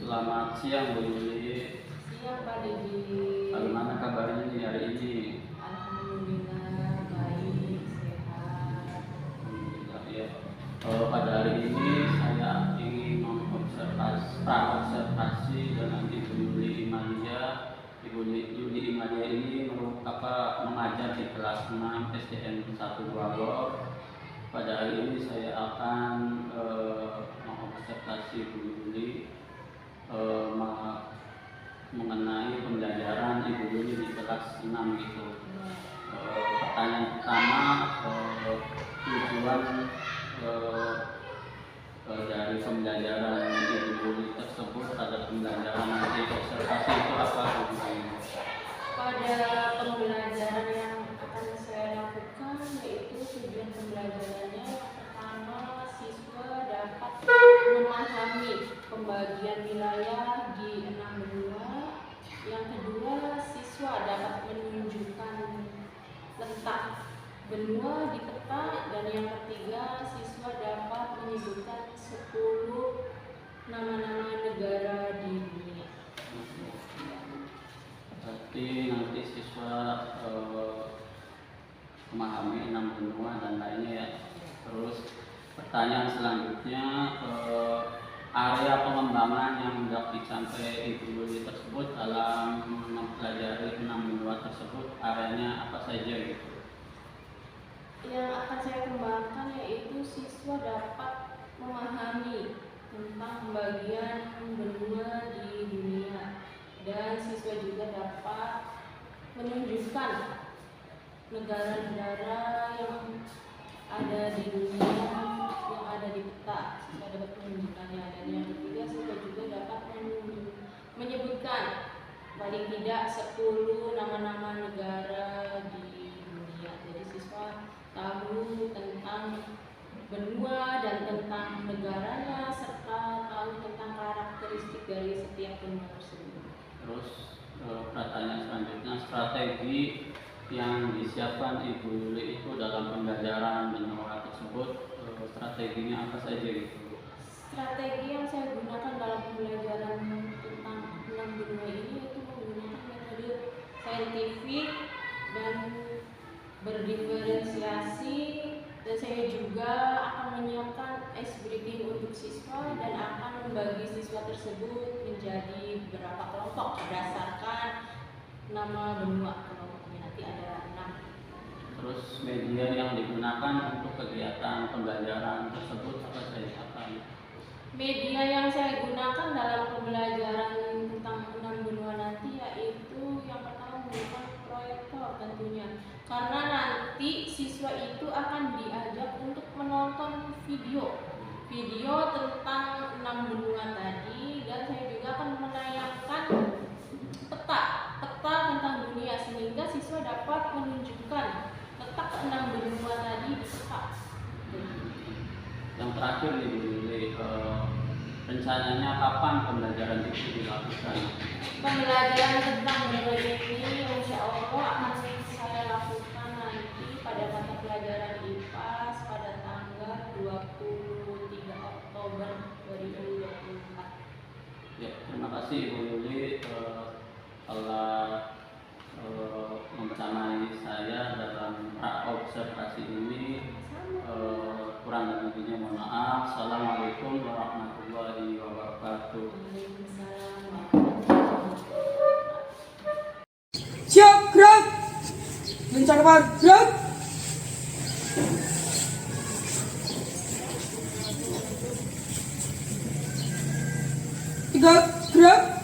Selamat siang Bu Yuli. Siang Pak Dedi. Bagaimana kabarnya nih hari ini? Alhamdulillah baik, sehat. Alhamdulillah ya. Pada hari ini saya ingin mengobservasi dengan Ibu Yuli Imalia. Ibu Yuli Imalia ini mengajar di kelas 6 SDN 1 Bogor. Pada hari ini saya akan mengobservasi Ibu Yuli mengenai pembelajaran Ibu Yuli di kelas 6 gitu. Pertanyaan pertama, tujuan dari pembelajaran Ibu Yuli tersebut pada pembelajaran nanti observasi itu apa Bu Yuli? Pada pembelajaran yang akan saya lakukan yaitu tujuan pembelajarannya yang pertama siswa dapat memahami pembagian wilayah di 6 benua. Yang kedua, siswa dapat menunjukkan letak benua di peta, dan yang ketiga, siswa dapat menyebutkan 10 nama-nama negara di dunia. Berarti nanti siswa memahami 6 benua dan lainnya ya. Terus pertanyaan selanjutnya, area pengembangan yang hendak dicapai Ibu Yuli tersebut dalam mempelajari 6 benua tersebut, areanya apa saja gitu? Yang akan saya kembangkan yaitu siswa dapat memahami tentang pembagian benua di dunia, dan siswa juga dapat menunjukkan negara-negara yang ada di dunia yang ada di peta. Siswa dapat menunjukkannya, dan yang ketiga siswa juga dapat menyebutkan paling tidak 10 nama-nama negara di dunia. Jadi siswa tahu tentang benua dan tentang negaranya, serta tahu tentang karakteristik dari setiap benua tersebut. Terus pertanyaan selanjutnya, strategi yang disiapkan Ibu Yuli itu dalam pembelajaran benua tersebut, strateginya apa saja gitu? Strategi yang saya gunakan dalam pembelajaran tentang 6 benua ini itu menggunakan metode saintifik dan berdiferensiasi, dan saya juga akan menyiapkan ice breaking untuk siswa dan akan membagi siswa tersebut menjadi beberapa kelompok berdasarkan nama benua. Kelompoknya nanti ada 6. Terus media yang digunakan untuk kegiatan pembelajaran tersebut apa saja? Media yang saya gunakan dalam pembelajaran tentang 6 benua nanti yaitu yang pertama menggunakan proyektor tentunya, karena nanti siswa itu akan diajak untuk menonton video tentang 6 benua tadi, dan saya juga akan menayangkan peta tentang dunia sehingga siswa dapat menunjukkan letak 6 benua tadi di peta. Yang terakhir nih Bu Yuli, rencananya kapan pembelajaran itu dilakukan? Pembelajaran tentang benua ini insya Allah akan saya lakukan nanti pada mata pelajaran IPAS pada tanggal 23 Oktober 2024. Ya, terima kasih Ibu Yuli telah membersamai saya dalam observasi ini. Kurang dan lebihnya mohon maaf. Assalamualaikum warahmatullahi wabarakatuh. Siap, gerak. Mencapai gerak. Tiga, gerak.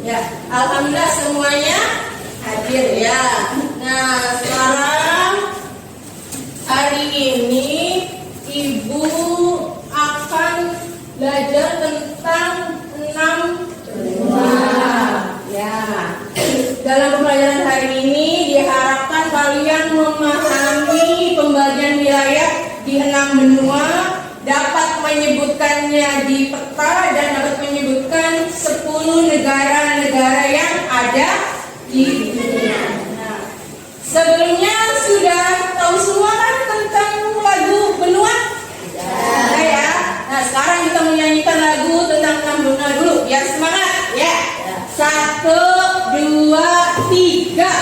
Ya, alhamdulillah semuanya hadir ya. Nah, sekarang hari ini Ibu akan belajar tentang 6 benua. Ya. Dalam pembelajaran hari ini diharapkan kalian memahami pembagian wilayah di 6 benua, dapat menyebutkannya di peta dan dapat menyebutkan 10 negara-negara yang ada di dunia. Nah, sebelumnya sudah tahu semua kan tentang lagu benua? Ada ya. Nah, sekarang kita menyanyikan lagu tentang 6 benua dulu. Biar semangat ya. 1, 2, 3.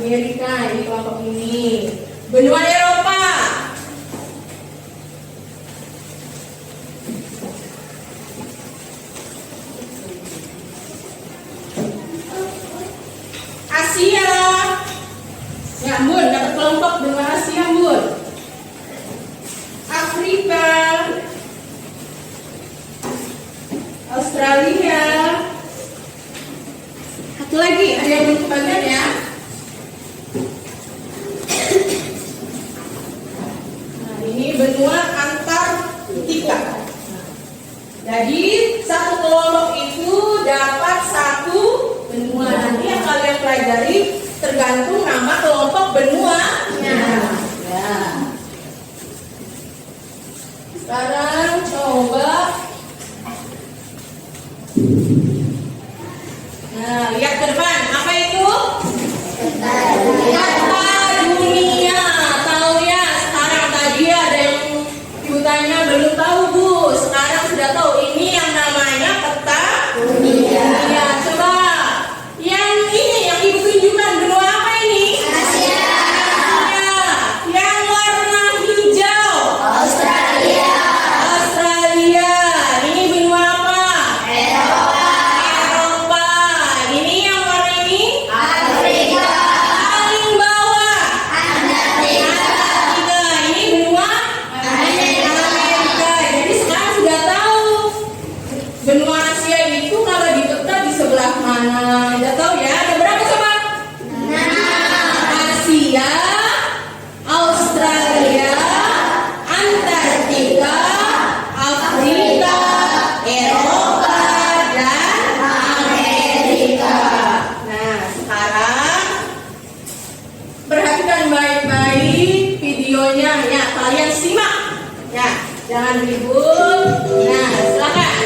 Amerika di kelompok ini. Benua Eropa. Asia. Ya, Bun, dapat kelompok benua Asia, Bun. Afrika. Australia. Satu lagi, ada yang belum kebagian ya? Nah, ini benua Antartika. Jadi satu kelompok itu dapat satu benua. Nanti yang kalian pelajari tergantung nama kelompok benuanya. Ya. Sekarang coba. Nah, lihat ke depan. Apa itu? Peta dunia. Tahu ya? Sekarang tadi ada yang ibu tanya belum tahu, Bu. Sekarang sudah tahu. Ini yang namanya peta dunia. Ya, coba. Yang ini yang ibu tunjukkan benua apa ini? Asia. Ya. Yang warna hijau. Australia. Australia. Ini benua apa? dengan Ibu. Nah, silakan.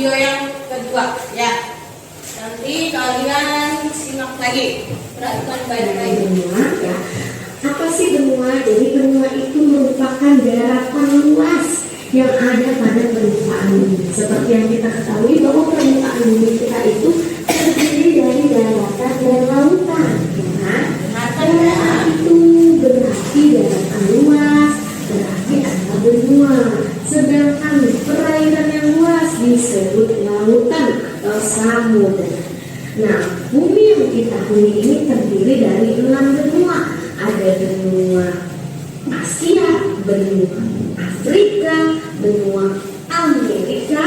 video yang kedua ya. Nanti kalian simak lagi. Perhatikan baik-baik. Benua, ya. Apa sih benua? Jadi benua itu merupakan daratan luas yang ada pada permukaan bumi. Seperti yang kita ketahui bahwa permukaan bumi kita itu terdiri dari daratan dan lautan. Ya. Daratan itu berarti daratan luas, berarti ada benua. Sedangkan perairan yang luas disebut lautan atau samudra. Nah, bumi yang kita huni ini terdiri dari 6 benua. Ada benua Asia, benua Afrika, benua Amerika,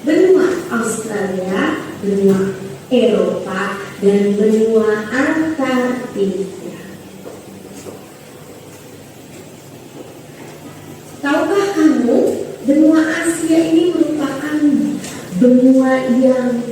benua Australia, benua Eropa, dan benua Antartika. Tahukah kamu, benua Asia ini merupakan benua yang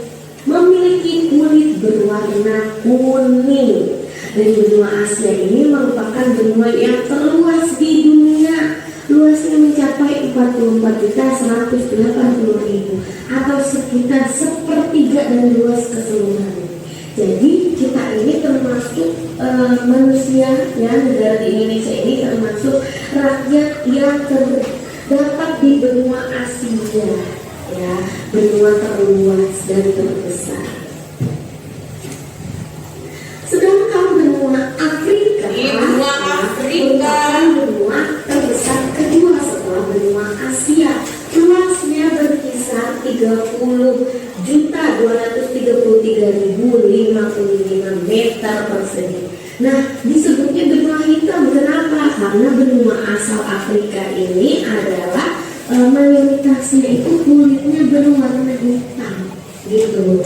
memiliki kulit berwarna kuning. Dan benua Asia ini merupakan benua yang terluas di dunia. Luasnya mencapai 44.180.000 atau sekitar sepertiga dari luas keseluruhan. Jadi kita ini termasuk manusia ya, negara di Indonesia ini termasuk rakyat yang terdapat di benua Asia ya, benua terluas dan terbesar. Sedangkan benua Afrika merupakan benua terbesar kedua setelah benua Asia. Luasnya berkisar 30.233.055 meter persegi. Nah, disebutnya benua hitam. Kenapa? Karena benua asal Afrika ini adalah mayoritasnya itu kulitnya berwarna hitam, gitu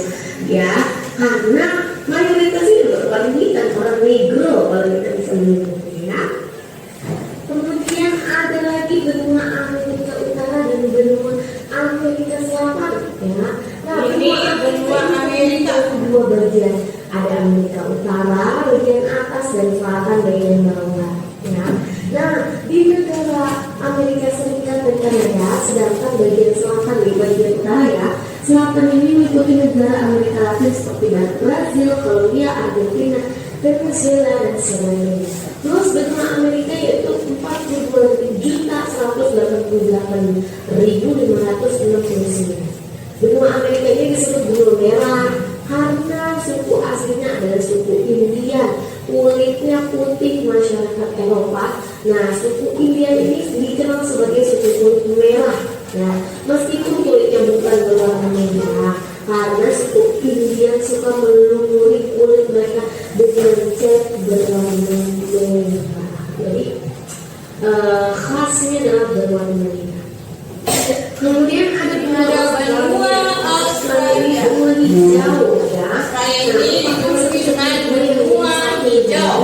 ya. Karena mayoritasnya berwarna hitam, orang negro kalau kita bisa menyebut ya. Kemudian ada lagi benua Amerika Utara dan benua Amerika Selatan ya. Nah, benua Amerika itu dua bagian. Ada Amerika Utara bagian atas dan selatan bagian bawah ya. Nah, di negara Amerika Serikat dan Kanada, sedangkan bagian selatan di bagian utara ya. Selatan ini mengikuti negara Amerika Latin seperti Brazil, Kolombia, Argentina, Venezuela dan sebagainya. Luas benua Amerika yaitu 42.188.569. Benua Amerika ini disebut benua merah karena suku aslinya adalah suku Indian. Kulitnya putih masyarakat Eropa. Nah, suku Indian ini dikenal sebagai suku kulit merah. Nah, meskipun kulitnya bukan berwarna merah, karena suku Indian suka melumuri kulit mereka dengan cat berwarna merah. Jadi khasnya adalah berwarna merah. Kemudian ada benua Australia, benua hijau ya. Ini dijuluki dengan benua hijau.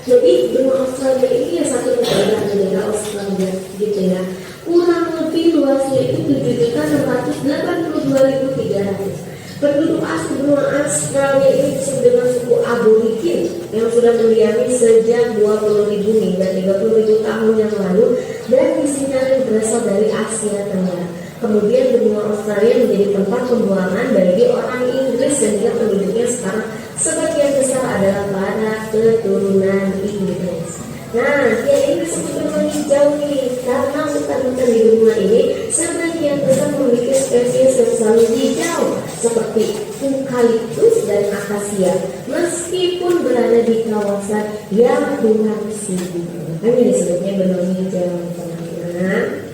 Jadi benua Australia ini ya satu negara Australia gitu ya. Kurang lebih luasnya itu 7.682.300. Penduduk asli benua Australia ini disebut dengan suku Aborigin yang sudah mendiami sejak 20.000 hingga 30.000 tahun yang lalu dan disinyalir berasal dari Asia Tenggara. Kemudian benua Australia menjadi tempat pembuangan bagi orang Inggris sehingga penduduknya sekarang sebagian besar adalah para keturunan Inggris. Nah, yang ini disebut benua hijau nih karena hutan-hutan di benua ini sebagian besar memiliki spesies yang selalu hijau seperti eukaliptus dan akasia meskipun berada di kawasan yang kurang sibuk. Makanya disebutnya benua hijau teman-teman.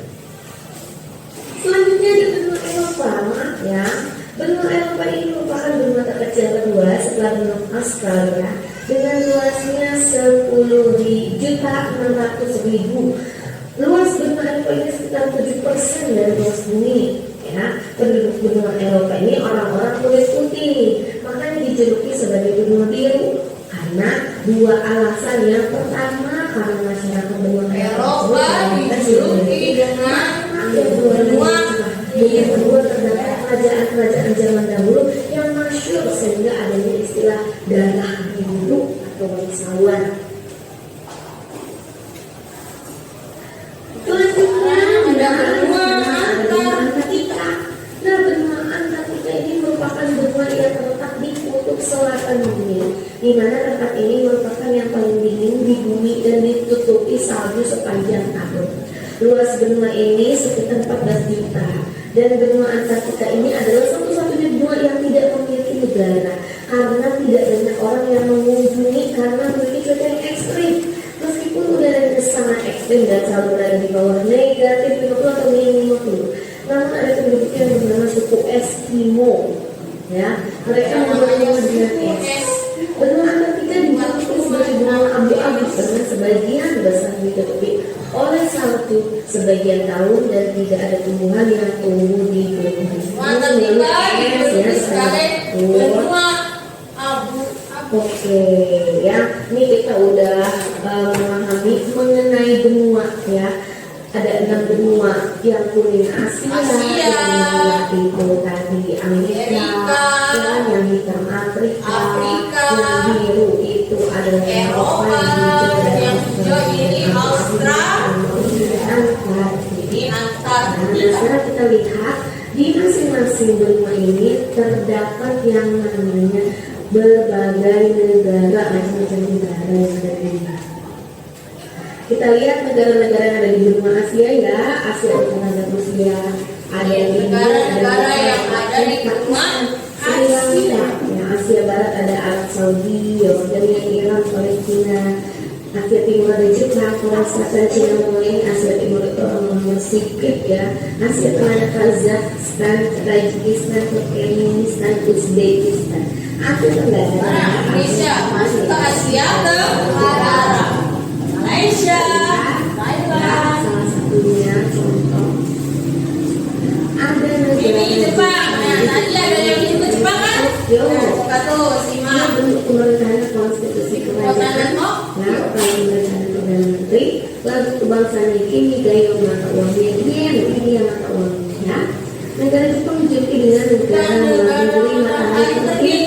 Selanjutnya di benua Eropa ya. Benua Eropa ini merupakan benua terkecil kedua setelah benua Australia dengan luasnya 10.600.000. Luas benua Eropa ini sekitar 7% dari luas bumi. Ya, penduduk benua Eropa ini orang-orang kulit putih, makanya dijuluki sebagai benua biru karena dua alasan. Yang pertama karena masyarakat benua Eropa dijuluki dengan benua yang kedua terdapat kerajaan-kerajaan zaman dahulu yang masyhur sehingga adanya istilah darah biru atau bangsawan. Selanjutnya ada benua Antartika. Nah, benua di mana tempat ini merupakan yang paling dingin di bumi dan ditutupi salju sepanjang tahun. Luas benua ini sekitar 14 juta dan benua Antartika ini adalah satu-satunya benua yang tidak memiliki negara karena tidak banyak orang yang mengunjungi karena memiliki cuaca yang ekstrim. Meskipun udaranya sangat ekstrim dan selalu berada di bawah negatif 50 atau minus 50, namun ada penduduk yang bernama suku Eskimo. Ya, mereka berumur dengan es. Benua Antartika ditutupi sebagai benua abu-abu karena sebagian besar ditutupi oleh salju sebagian tahun dan tidak ada tumbuhan yang tumbuh di bumi. Antartika ditutupi sebagai benua abu-abu. Oke, ya, ini kita udah memahami mengenai benua ya. Ada 6 benua yang kuning Asia, yang itu tadi Amerika, yang hitam Afrika, yang biru itu adalah Eropa, yang hijau ini Australia, di Antartika. Nah, sekarang kita lihat di masing-masing benua ini terdapat yang namanya berbagai negara, macam-macam negara yang ada di dunia. Kita lihat negara-negara yang ada di benua Asia ya, Asia Utara dan Rusia, ada yang negara-negara yang ada di benua Asia. Ya, Asia Barat ada Arab Saudi, Yordania, Iran, Palestina. Asia Timur ada Jepang, Korea Selatan, Cina, Mongolia. Asia Timur itu orang Pasifik ya. Asia Tengah ada Kazakhstan, Tajikistan, Turkmenistan, Uzbekistan. Asia Tenggara Indonesia masuk ke Asia Tenggara. Malaysia, Thailand, salah satunya contoh ada negara ini Jepang. Nah, tadi ada yang disebut Jepang kan? Buka tuh, simak. bentuk pemerintahan konstitusi kerajaan, nah pemerintahan perdana menteri, lalu kebangsaan kini gaya mata uangnya yen, ini yang mata uangnya. Negara Jepang dijuluki dengan negara melalui matahari terbit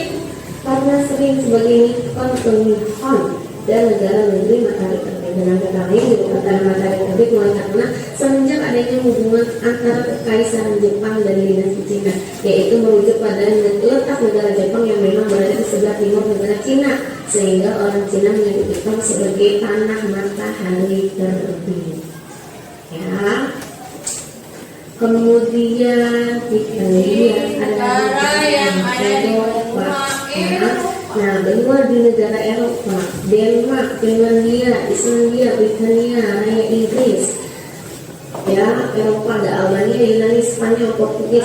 karena sering sebagai Nippon atau Nihon dan negara negeri matahari terbit. Dengan kata lain, kata matahari terbit mulai karena semenjak adanya hubungan antara kekaisaran Jepang dan dinasti Cina, yaitu merujuk pada letak negara Jepang yang memang berada di sebelah timur negara Cina, sehingga orang Cina menyebut Jepang sebagai tanah matahari terbit. Ya. Kemudian kita lihat ada negara yang ada di benua Eropa. Nah, benua di negara Eropa, Denmark, Finlandia, Islandia, Britania, Raya Inggris. Ya, Eropa ada Albania, Yunani, Spanyol, Portugis.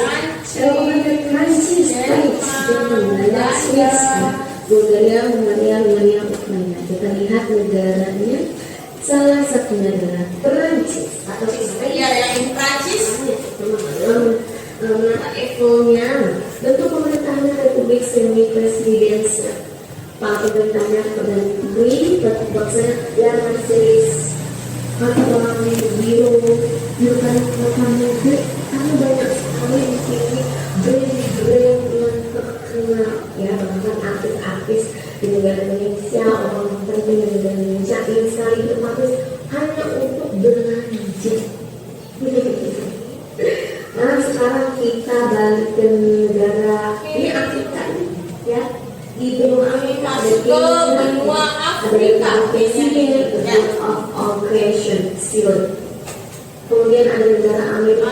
Eropa ada Prancis, Prancis, Jerman, Belanda, Swiss, Bulgaria, Hungaria, Rumania, Ukraina. Kita lihat negaranya. Salah satunya adalah Prancis atau Iya, yang di Prancis. Ekolnya bentuk pemerintahan Republik Semi Presidensial. Pak pemerintahnya Perdana Menteri, bentuk bangsanya yang majelis atau biru bukan kota negeri karena banyak sekali di sini brand yang terkenal ya, bahkan artis-artis di negara Indonesia, orang penting di negara Indonesia ingin sekali berpatus hanya untuk belanja. Nah, sekarang kita balik ke negara ini Afrika ya. Di benua Afrika ada benua Afrika. of Creation Seal. Kemudian ada negara Amerika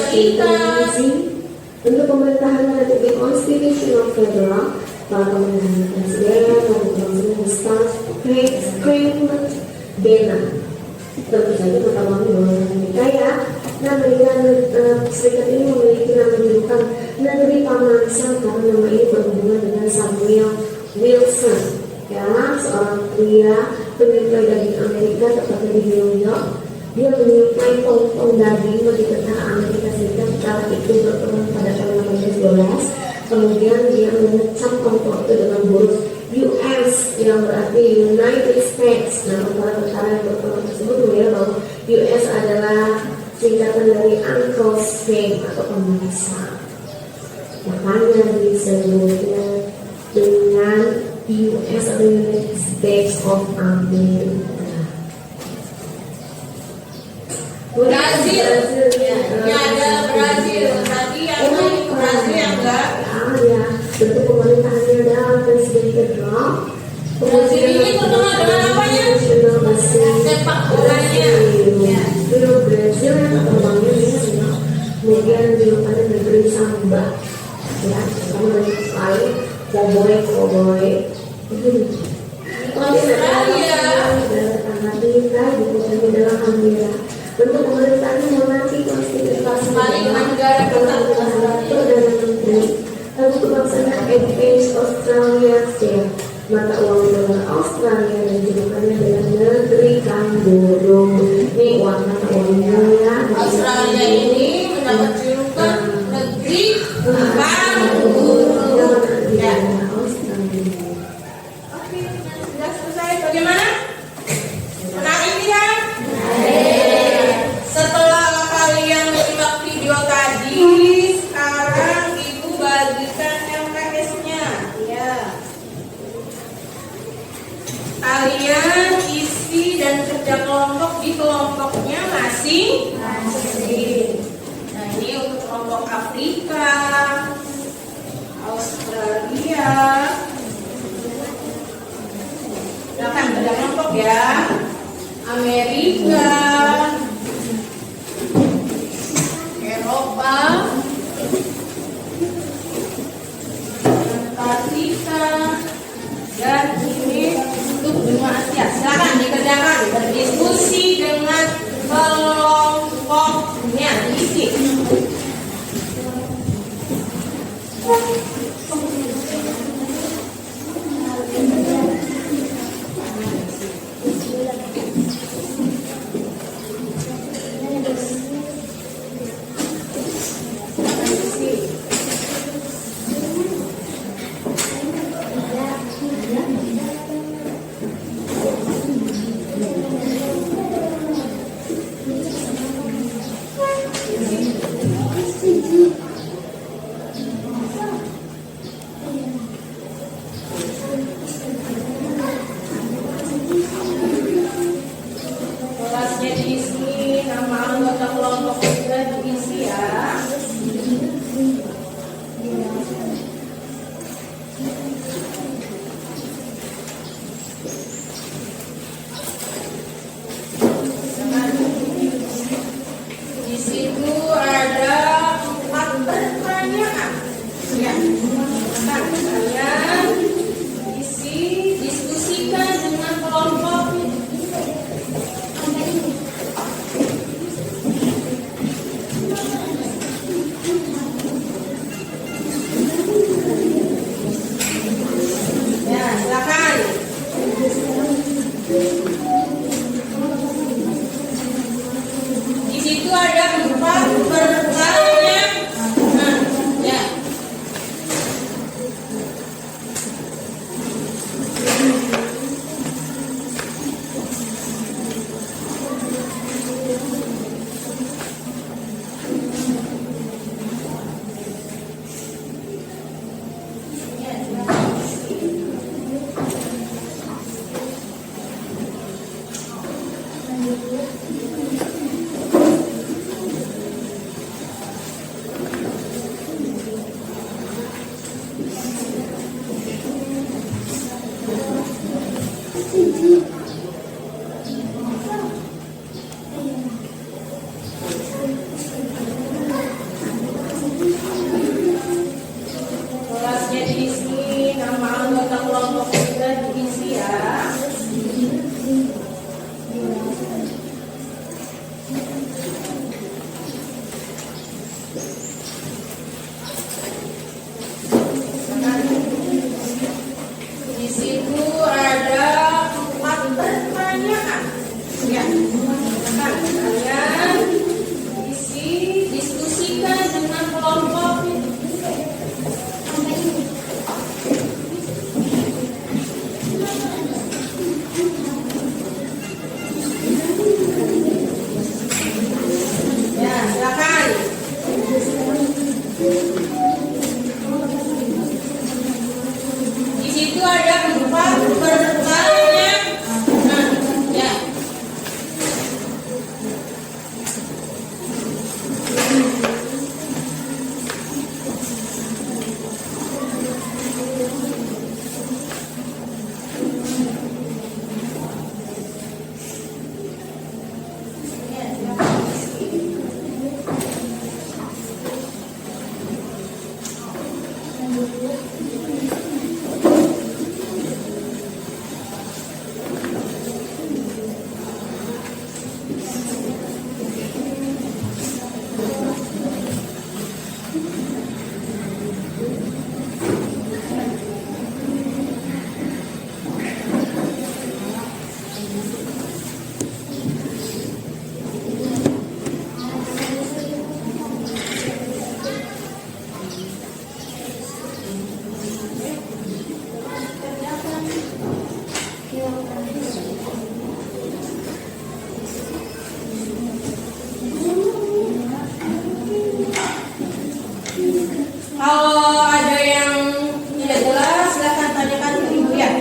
Serikat. Untuk pemerintahan Republik Constitutional Federal, para pemerintahan presiden, pemerintahan staff, Kramer, Bena. Tentu saja pertama bahwa Amerika ya. Nah, negara serikat ini memiliki nama julukan negeri paman-sam karena nama ini berhubungan dengan Samuel Wilson, ya, seorang pria penyuplai daging Amerika tepatnya di New York. Dia menyuplai tong-tong daging bagi tentara Amerika Serikat kala itu berperang pada tahun 1812. Kemudian dia mengecam tong-tong itu dengan huruf US yang berarti United States. Nah, tentara-tentara yang berperang tersebut mengira bahwa US adalah singkatan dari Uncle Sam atau pemirsa. Makanya disebutnya dengan US atau United States of America. Brazil. Ya, ada Brazil. Berarti yang Brazil yang enggak. Ya, bentuk pemerintahannya adalah presiden ke-6. Brazil ini terkenal dengan apanya? Sepak bolanya. Ya. Itu Brazil yang terkenalnya ini kemudian juga ada negeri samba, ya, kamu banyak sekali koboi. Australia. Tetangga kita dipunyai dalam Canberra. Bentuk pemerintahnya monarki konstitusi Paling negara kita Perdana Menteri. Lalu kebangsaan British Australia ya, mata uang dolar Australia dan julukannya adalah negeri kangguru. Ini warna uangnya ya. Australia ini mendapat julukan negeri kangguru. Ya. Oke, sudah selesai. Bagaimana? Menarik tidak? Setelah kalian menyimak video tadi, sekarang ibu bagikan LKS-nya. Ya. Kalian isi dan kerja kelompok di kelompoknya masing-masing. Nah, ini untuk kelompok Afrika, Australia. Silakan kerja kelompok ya. Amerika, Eropa, Antartika, dan ini untuk benua Asia. Silakan dikerjakan, berdiskusi dengan kelompoknya, diisi. Kelasnya diisi, nama anggota kelompok juga diisi ya. Di situ ada 4 pertanyaan. Ya. Nah, kalian isi, diskusikan dengan kelompok. Ya, silakan. Di situ ada 4 pertanyaan. Ya. Kelasnya diisi, nama anggota kelompok juga diisi ya. Di situ ada 4 pertanyaan. Ya. Nah, kalian isi, diskusikan dengan kelompok. Ya, silakan. Di situ ada 4 pertanyaan. Ya. Kalau ada yang tidak jelas, silahkan tanyakan ke Ibu ya.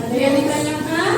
Ada yang ditanyakan?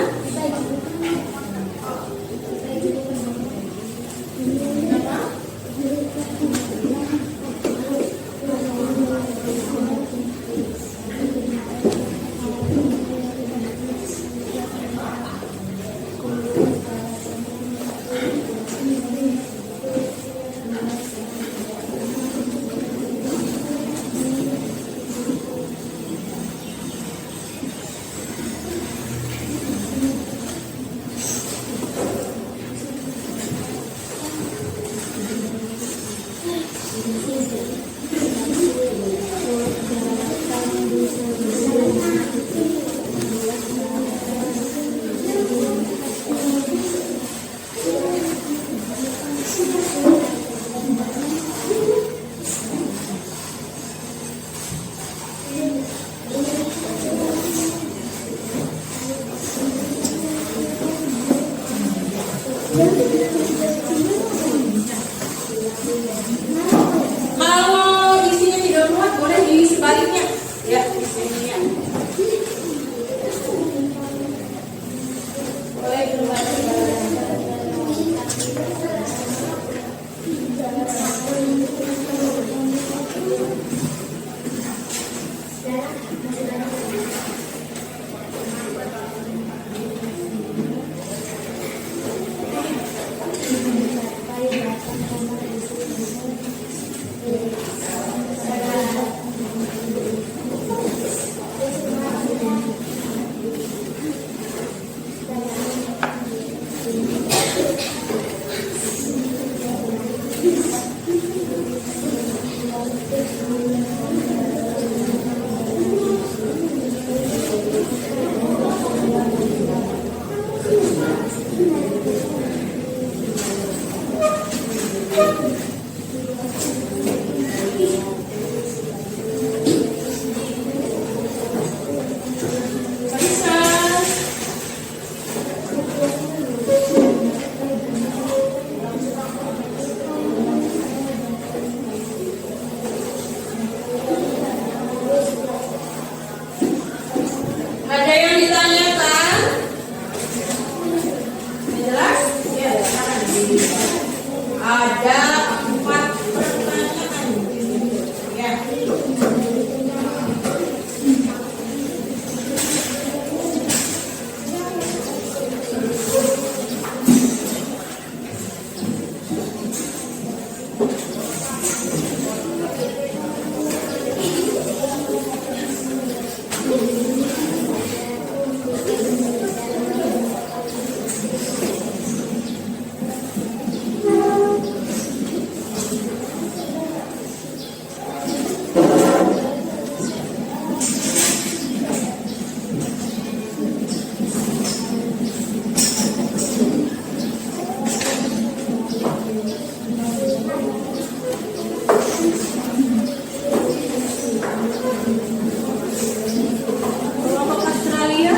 Kalau di sini tidak muat, boleh di sebaliknya. Ya, di sini ya. Boleh di Ada yang ditanyakan? Jelas? Ya, ada 4 pertanyaan. Ya. Kelompok Australia.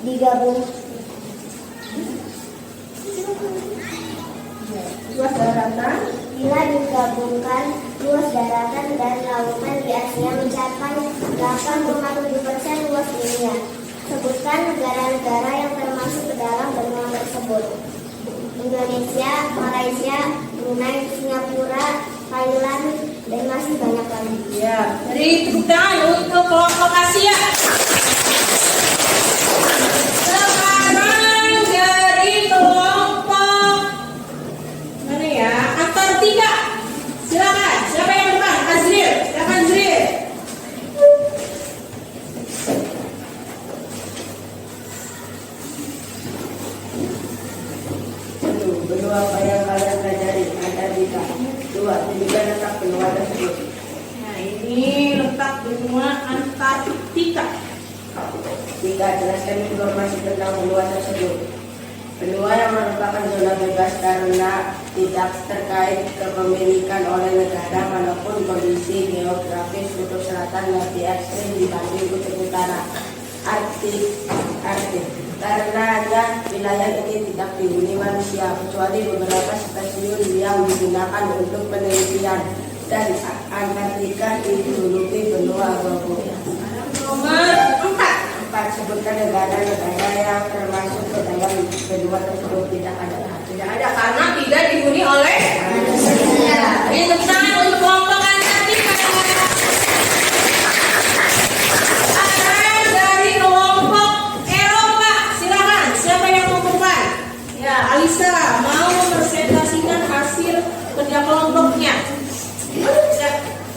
digabung Luas daratan. bila digabungkan luas daratan dan lautan di Asia mencapai 8,7% luas dunia. Sebutkan negara-negara yang termasuk ke dalam benua tersebut. Indonesia, Malaysia, Brunei, Singapura, Thailand, dan masih banyak lagi. Ya, beri tepuk tangan untuk kelompok Asia. Sekarang dari kelompok mana ya? Antartika. Silakan. Siapa yang depan? Azril. Silakan Azril. Benua apa yang kalian pelajari? Antartika. Dua, tunjukkan letak benua tersebut. Nah, ini letak benua Antartika. Tiga, jelaskan informasi tentang benua tersebut. Benua yang merupakan zona bebas karena tidak terkait kepemilikan oleh negara manapun. Kondisi geografis kutub selatan lebih ekstrim dibanding kutub utara. Arktik. Karenanya wilayah ini tidak dihuni manusia kecuali beberapa stasiun yang digunakan untuk penelitian, dan Antartika dijuluki benua abu-abu. Nomor 4. Sebutkan negara-negara yang termasuk ke dalam benua tersebut. Tidak ada Karena tidak dihuni oleh manusia. Ini tepuk tangan untuk kelompok Antartika. Sekarang dari kelompok Eropa. Silakan. Siapa yang mau depan? Ya, Alisa mau mempresentasikan hasil kerja kelompoknya. Ya.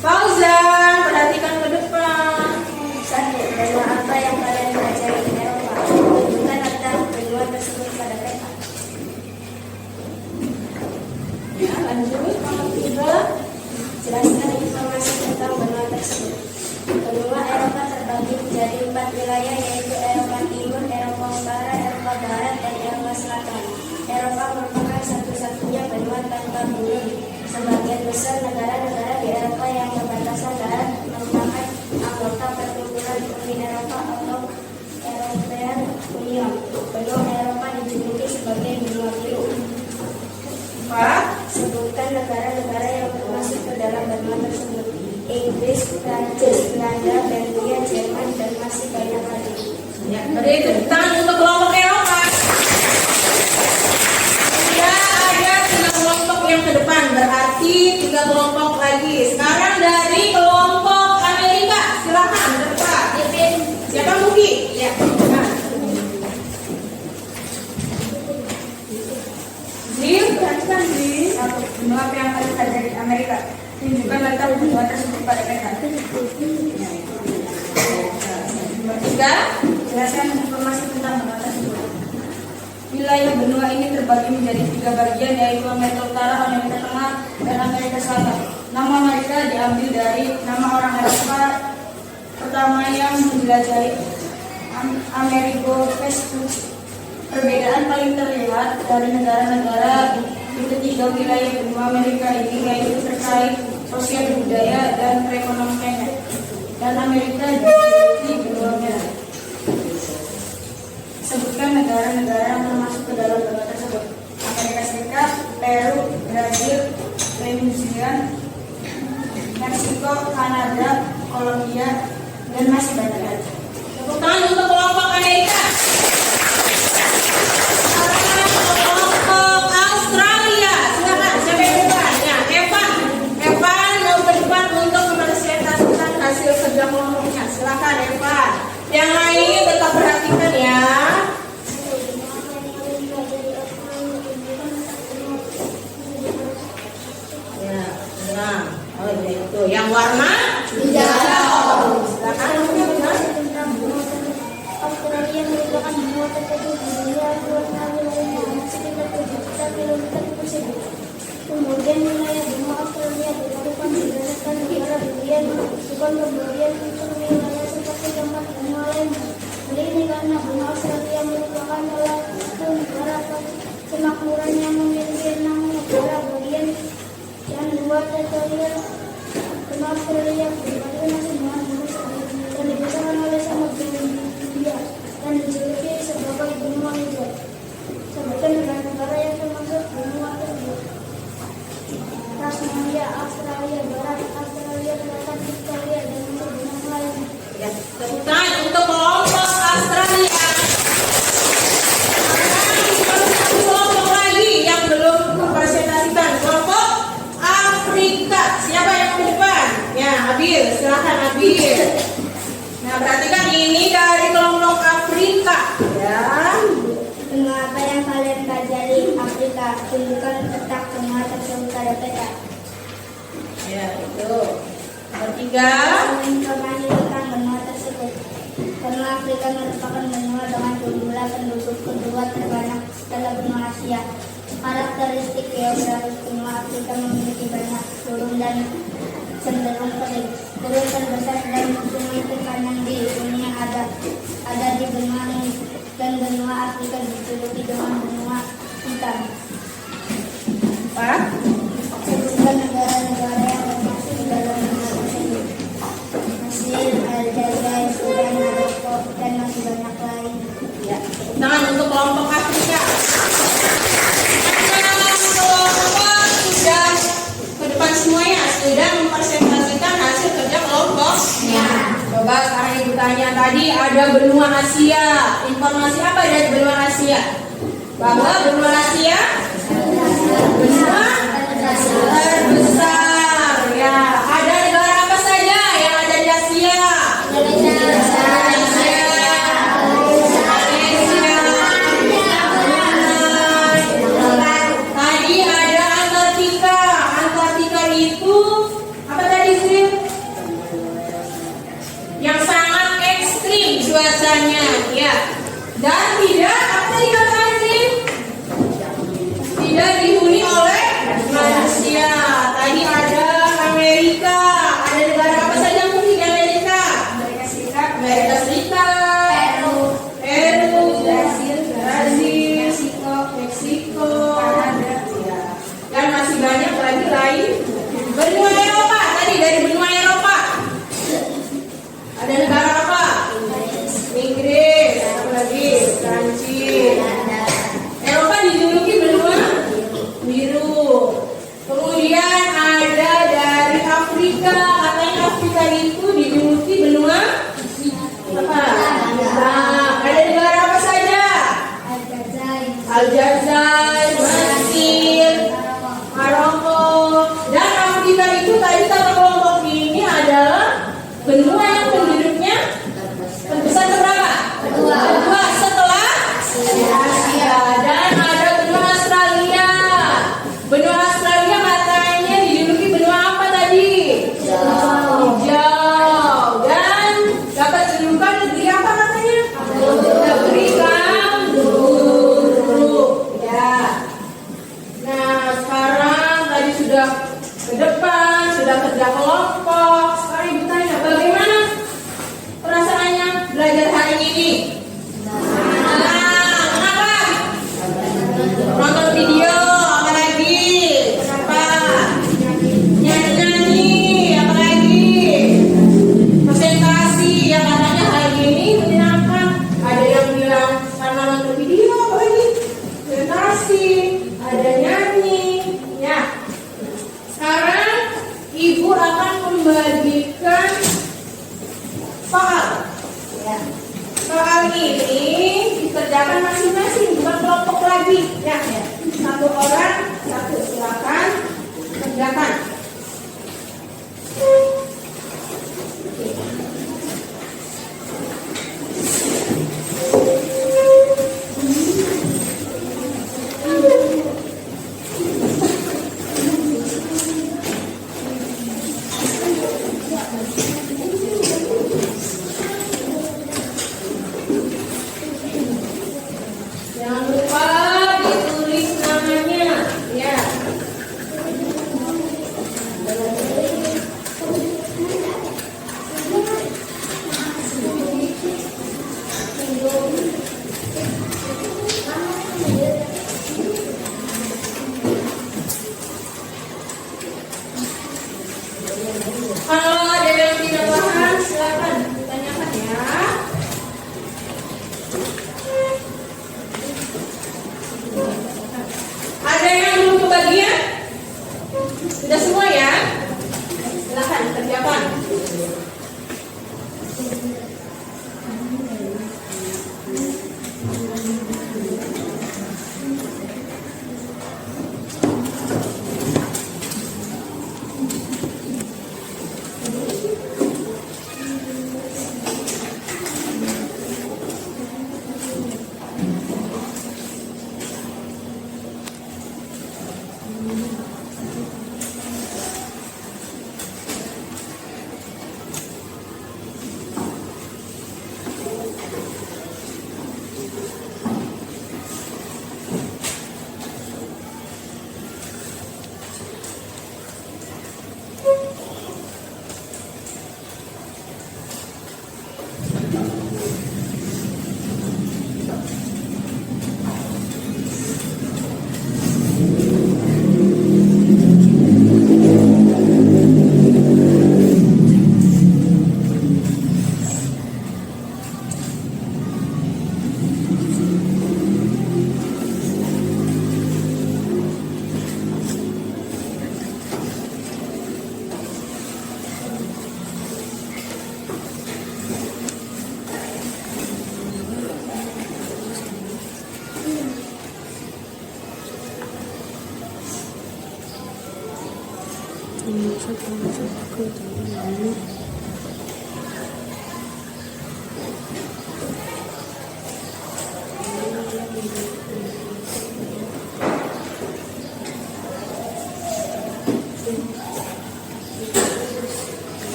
Fauzan, perhatikan ke depan. Satu, benua apa yang kalian pelajari di Eropa? Tunjukkan letak benua tersebut pada peta. Ya, lanjut. Nomor 3, jelaskan informasi tentang benua tersebut. Benua Eropa terbagi menjadi 4 wilayah, yaitu Eropa Timur, Eropa Utara, Eropa Barat, dan Eropa Selatan. Eropa merupakan satu-satunya benua tanpa gunung. Sebagian besar negara-negara di Eropa yang berbatasan darat merupakan anggota perkumpulan Uni Eropa atau European Union. Benua Eropa dijuluki sebagai benua biru. 4. Sebutkan negara-negara yang termasuk ke dalam benua tersebut. Inggris, Prancis, Belanda, Belgia, Jerman, dan masih banyak lagi. Ya, beri tepuk tangan untuk kelompok Eropa. Ya, ada 3 kelompok yang ke depan, berarti 3 kelompok lagi. Sekarang dari kelompok Amerika, silakan ke depan. Siapa Mugi? Ya. Nah. Zil, perhatikan Zil. Benua apa yang kalian pelajari di Amerika? Tunjukkan letak benua tersebut pada peta. Nomor 3. Jelaskan informasi tentang benua tersebut. Wilayah benua ini terbagi menjadi 3 bagian, yaitu Amerika Utara, Amerika Tengah, dan Amerika Selatan. Nama Amerika diambil dari nama orang Eropa pertama yang menjelajahi Amerigo Vespucci. Perbedaan paling terlihat dari negara-negara di ketiga wilayah benua Amerika ini, yaitu terkait sosial, budaya, dan perekonomiannya. Dan Amerika dijuluki benua merah. Sebutkan negara-negara yang termasuk ke dalam benua tersebut. Amerika Serikat, Peru, Brazil, Venezuela, Meksiko, Kanada, Kolombia, dan masih banyak lagi. Tepuk tangan untuk kelompok Amerika. Sekarang kelompok Australia. Silakan, siapa yang depan? Ya, Evan mau ke depan untuk mempresentasikan hasil kerja kelompoknya. Silakan Evan. Yang lain tetap perhatikan ya. Ya, nah, oh itu yang warna hijau. Silakan benar. Australia merupakan benua terkecil di dunia, luasnya wilayahnya sekitar 7 juta kilometer persegi. Kemudian wilayah benua Australia dilakukan berdasarkan negara bagian, bukan pembagian untuk wilayah seperti tempat benua lainnya. Hal ini karena benua Australia merupakan salah satu negara kemakmuran yang memiliki 6 negara bagian dan 2 teritorial. Benua Australia berbatasan dengan benua dan dibesarkan oleh Samudra Hindia dan dijuluki Ya. Informasi tentang benua tersebut. Benua Afrika merupakan benua dengan jumlah penduduk kedua terbanyak setelah benua Asia. Karakteristik geografis benua Afrika memiliki banyak gurun dan cenderung kering. Gurun terbesar dan sungai terpanjang di dunia ada di benua ini, dan benua Afrika dijuluki dengan benua hitam. Pak. Sebutkan negara-negara yang termasuk di dalam benua tersebut. Mesir, Aljazair, Sudan, Maroko, dan masih banyak lain. Ya. Nah, untuk kelompok Afrika. Kelompok sudah ke depan semuanya sudah mempresentasikan hasil kerja kelompok. Ya. Coba sekarang ibu tanya, tadi ada benua Asia. Informasi apa dari benua Asia? Bahwa benua Asia benua terbesar. Ya, ada negara apa saja yang ada di Asia? Tadi ada Antartika. Antartika itu apa tadi sih? Yang sangat ekstrim cuacanya, ya. Dan tidak apa tadi kata sih? Tidak dihuni oleh manusia. Tadi ada Amerika. Ada negara apa saja yang di Amerika? Amerika Serikat, Amerika Serikat, Peru, Brasil, Meksiko, Kanada, dan masih banyak lagi lain. Benua Eropa, tadi dari benua Eropa ada negara apa? Inggris, apa lagi? Prancis. Eropa dijuluki benua biru. Kemudian ada dari Afrika, katanya Afrika itu dijuluki benua apa? Nah, ada negara apa saja? Aljazair, Mesir, Maroko, dan Afrika itu tadi kata kelompok ini adalah benua yang penduduknya terbesar keberapa? Kedua setelah Asia. Dan ada benua Australia. Benua Australia katanya dijuluki benua apa tadi? Hijau. Dan dapat julukan negeri apa katanya? Negeri Kangguru. Ya. Nah, sekarang tadi sudah ke depan, sudah kerja kelompok. Sekarang ibu tanya, bagaimana perasaannya belajar hari ini? Kenapa? Nonton video, apa lagi? Kenapa? Nyanyi-nyanyi, apa lagi? Presentasi, yang katanya hari ini menyenangkan. Ada yang bilang karena nonton video, apa lagi? Presentasi, ada nyanyi. Ya. Sekarang ibu akan membagikan soal. Ya. Soal ini dikerjakan masing-masing, bukan kelompok lagi. Ya. Satu orang, satu. Silakan kerjakan. Jangan lupa ditulis namanya, ya. Kalau ada yang tidak paham, silakan ditanyakan ya.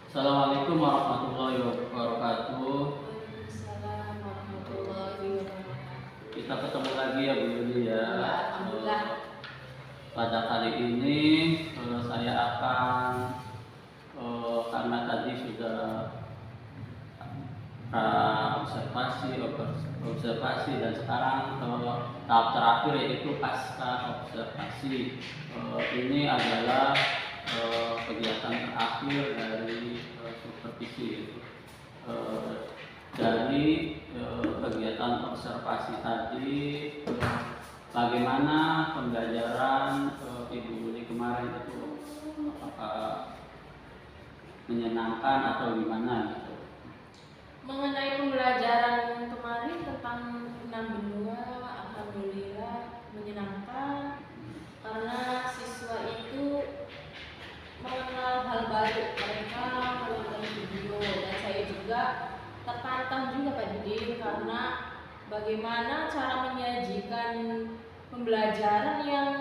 Assalamualaikum warahmatullahi wabarakatuh. Waalaikumsalam warahmatullahi wabarakatuh. Kita ketemu lagi ya Bu Yuli ya. Alhamdulillah. Pada kali ini saya akan karena tadi sudah observasi dan sekarang tahap terakhir yaitu pasca observasi. Ini adalah kegiatan terakhir dari supervisi. Dari kegiatan observasi tadi, bagaimana pembelajaran Ibu Yuli kemarin itu, apakah menyenangkan atau gimana gitu? Mengenai pembelajaran kemarin tentang enam benua, alhamdulillah menyenangkan karena siswa itu mengenal hal baru, mereka menonton video, dan saya juga tertantang juga Pak Didin karena bagaimana cara menyajikan pembelajaran yang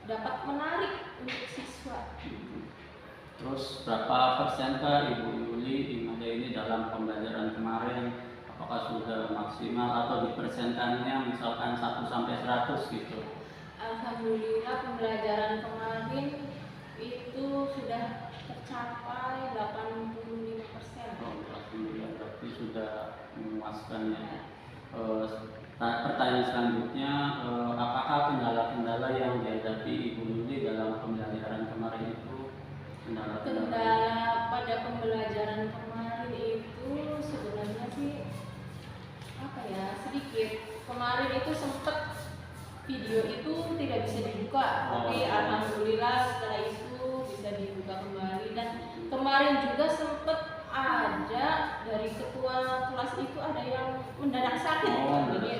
dapat menarik untuk siswa. Terus berapa persenkah Ibu Yuli di Mada ini dalam pembelajaran kemarin? Apakah sudah maksimal atau dipersenkannya misalkan 1 sampai 100 gitu? Alhamdulillah pembelajaran kemarin itu sudah tercapai 85%. Oh, alhamdulillah berarti sudah memuaskan ya. Pertanyaan selanjutnya, apakah kendala-kendala yang dihadapi Ibu Yuli dalam pembelajaran kemarin itu? Kendala pada pembelajaran kemarin itu sebenarnya sih sedikit. Kemarin itu sempat video itu tidak bisa dibuka, tapi alhamdulillah setelah itu bisa dibuka kembali. Dan kemarin juga sempat ada dari ketua kelas itu ada yang mendadak sakit. Jadi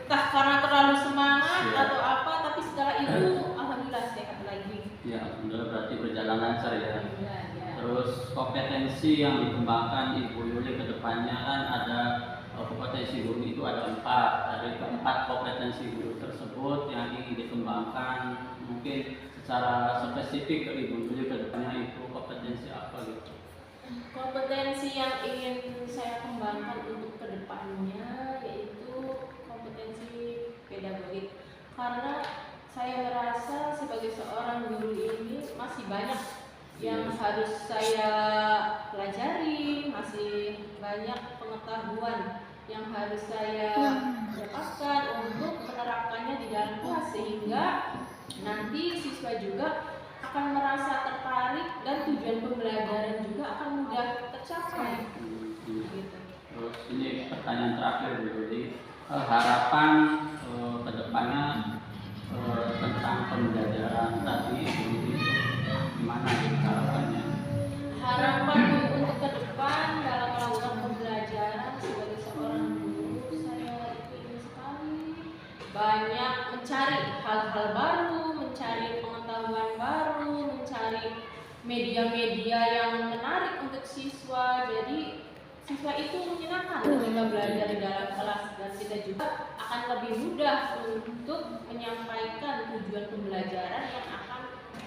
entah karena terlalu semangat atau apa, tapi setelah itu alhamdulillah sehat lagi. Ya, alhamdulillah berarti berjalan lancar ya. Ya. Terus kompetensi yang dikembangkan Ibu Yuli ke depannya kan ada kompetensi guru itu ada 4. Dari keempat kompetensi guru tersebut yang ingin dikembangkan, mungkin secara spesifik ke Ibu Yuli ke depannya itu kompetensi apa gitu? Kompetensi yang ingin saya kembangkan untuk kedepannya yaitu kompetensi pedagogik, karena saya merasa sebagai seorang guru ini masih banyak yang harus saya pelajari, masih banyak pengetahuan yang harus saya dapatkan untuk menerapkannya di dalam kelas, sehingga nanti siswa juga akan merasa tertarik dan tujuan pembelajaran juga akan mudah tercapai. Gitu. Terus ini pertanyaan terakhir Bu Yuli, harapan kedepannya tentang pembelajaran tadi gimana harapannya? Harapan untuk ke depan dalam melakukan pembelajaran sebagai seorang guru, saya itu ingin sekali banyak mencari hal-hal baru, mencari pengetahuan baru, mencari media-media yang menarik untuk siswa. Jadi siswa itu menyenangkan ketika belajar di dalam kelas, dan kita juga akan lebih mudah untuk menyampaikan tujuan pembelajaran yang akan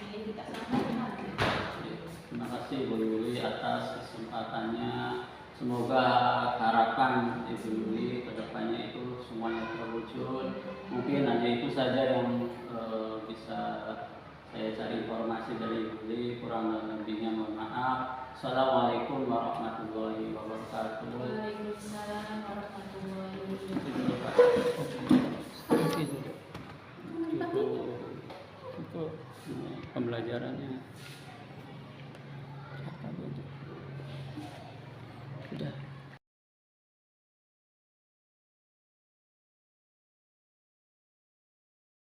ingin kita sampaikan. Terima kasih Bu Yuli atas kesempatannya. semoga harapan Ibu Yuli kedepannya itu semuanya terwujud. Mungkin hanya itu saja yang bisa saya cari informasi dari Ibu Yuli, kurang lebihnya mohon maaf. Assalamualaikum warahmatullahi wabarakatuh. Waalaikumsalam warahmatullahi Itu pembelajarannya. Sudah.